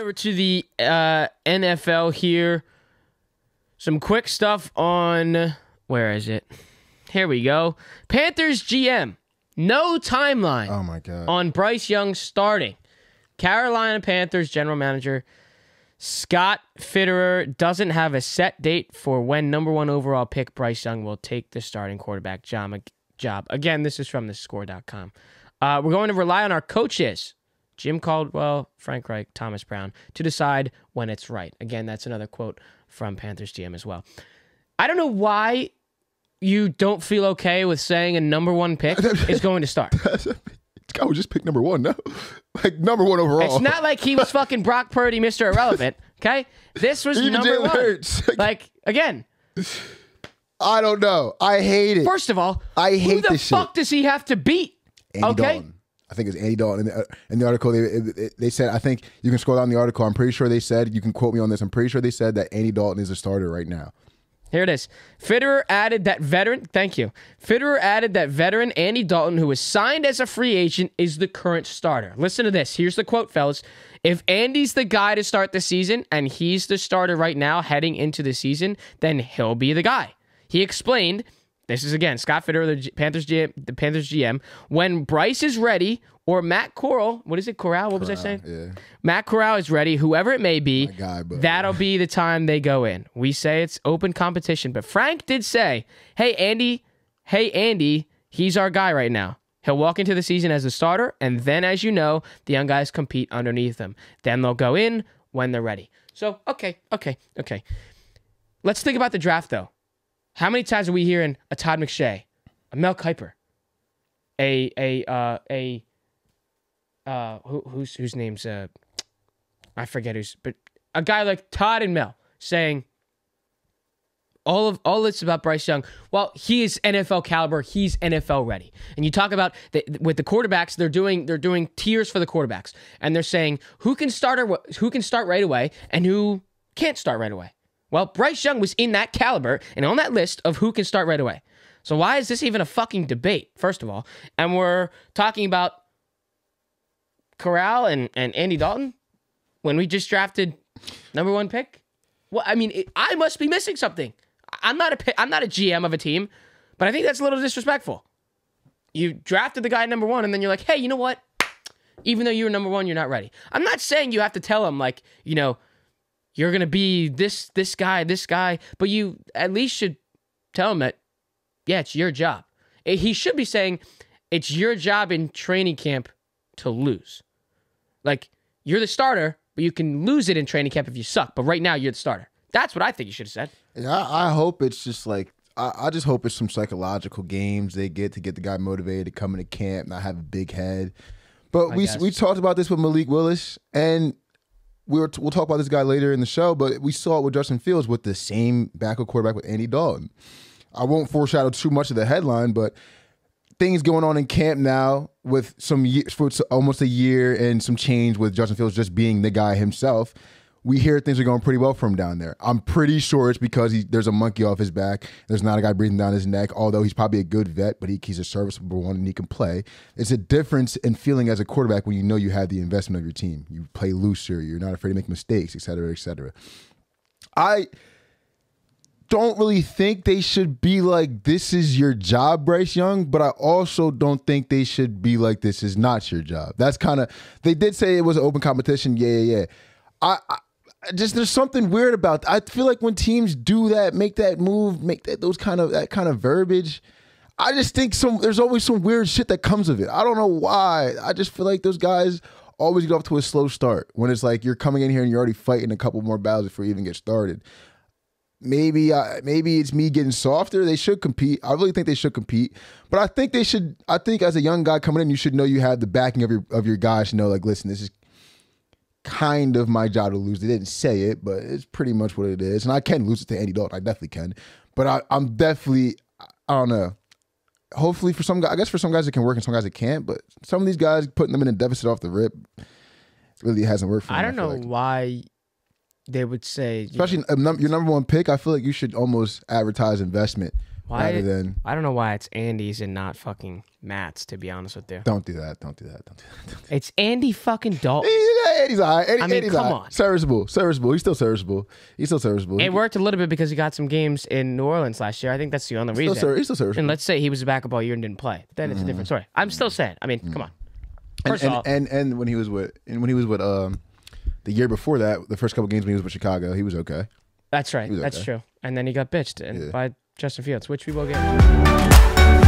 over to the NFL here. Some quick stuff on, where is it? Here we go. Panthers GM. No timeline Oh my God. on Bryce Young starting. Carolina Panthers general manager Scott Fitterer doesn't have a set date for when number 1 overall pick Bryce Young will take the starting quarterback job. Again, this is from thescore.com. We're going to rely on our coaches, Jim Caldwell, Frank Reich, Thomas Brown, to decide when it's right. Again, that's another quote from Panthers GM as well. I don't know why you don't feel okay with saying a number 1 pick is going to start. This guy would just pick number 1, no? Like number 1 overall. It's not like he was fucking Brock Purdy, Mr. Irrelevant, okay? This was Even number Jalen 1. Hurts. Like, again. I don't know. I hate it. First of all, I hate who the this fuck shit. does he have to beat? Andy Okay? Dalton. I think it's Andy Dalton. In the article, they said, I think you can scroll down the article. I'm pretty sure they said, you can quote me on this, I'm pretty sure they said that Andy Dalton is a starter right now. Here it is. Fitterer added that veteran, thank you. Fitterer added that veteran Andy Dalton, who was signed as a free agent, is the current starter. Listen to this. Here's the quote, fellas. If Andy's the guy to start the season and he's the starter right now heading into the season, then he'll be the guy. He explained, this is again, Scott Fitterer, the Panthers GM, when Bryce is ready, or Matt Corral, what is it, Corral? What was I saying? Yeah. Matt Corral is ready, whoever it may be, that'll be the time they go in. We say it's open competition, but Frank did say, hey, Andy, he's our guy right now. He'll walk into the season as a starter, and then, as you know, the young guys compete underneath him. Then they'll go in when they're ready. So, okay. Let's think about the draft, though. How many times are we hearing a Todd McShay, a Mel Kiper, whose name's I forget who's, but a guy like Todd and Mel saying all this about Bryce Young. Well, he is NFL caliber. He's NFL ready. And you talk about with the quarterbacks, they're doing tiers for the quarterbacks, and they're saying who can start right away and who can't start right away. Well, Bryce Young was in that caliber and on that list of who can start right away. So why is this even a fucking debate? First of all, and we're talking about Corral and Andy Dalton when we just drafted number 1 pick. Well, I mean, I must be missing something. I'm not a GM of a team, but I think that's a little disrespectful. You drafted the guy number 1, and then you're like, hey, you know what? Even though you were number 1, you're not ready. I'm not saying you have to tell him, like, you know, you're gonna be this guy, but you at least should tell him that, yeah, it's your job. He should be saying it's your job in training camp to lose. Like, you're the starter, but you can lose it in training camp if you suck. But right now, you're the starter. That's what I think you should have said. Yeah, I hope it's just like, I just hope it's some psychological games they get to get the guy motivated to come into camp, not have a big head. But we talked about this with Malik Willis, and we'll talk about this guy later in the show, but we saw it with Justin Fields with the same backup quarterback with Andy Dalton. I won't foreshadow too much of the headline, but things going on in camp now with for almost a year and some change with Justin Fields just being the guy himself. We hear things are going pretty well for him down there. I'm pretty sure it's because there's a monkey off his back. There's not a guy breathing down his neck, although he's probably a good vet, but he's a serviceable one and he can play. It's a difference in feeling as a quarterback when you know you have the investment of your team. You play looser. You're not afraid to make mistakes, et cetera, et cetera. I don't really think they should be like, this is your job, Bryce Young, but I also don't think they should be like, this is not your job. That's kind of, they did say it was an open competition. Yeah. There's something weird about that. I feel like when teams do that, make that move, that kind of verbiage, I just think there's always some weird shit that comes of it. I don't know why. I just feel like those guys always get off to a slow start when it's like you're coming in here and you're already fighting a couple more battles before you even get started. Maybe it's me getting softer. They should compete. I really think they should compete. But I think they should. I think as a young guy coming in, you should know you have the backing of your guys to know, like, listen, this is kind of my job to lose. They didn't say it, but it's pretty much what it is. And I can lose it to Andy Dalton. I definitely can. But I'm definitely, I don't know. Hopefully for some guys, I guess for some guys it can work and some guys it can't. But some of these guys, putting them in a deficit off the rip, really hasn't worked for them. I don't know why they would say, especially your number 1 pick. I feel like you should almost advertise investment Why? rather than I don't know why it's Andy's and not fucking Matt's. To be honest with you, don't do that. it's Andy fucking Dalton. Andy's all right. Andy's come all right. on. Serviceable. He's still serviceable. It worked a little bit because he got some games in New Orleans last year. I think that's the only reason. He's still serviceable. And let's say he was a backup all year and didn't play. Then it's a different story. I'm still saying. I mean, come on. First of all, and when he was with the year before that, the first couple games when he was with Chicago, he was okay. That's right. That's okay. true. And then he got bitched by Justin Fields, which we will get.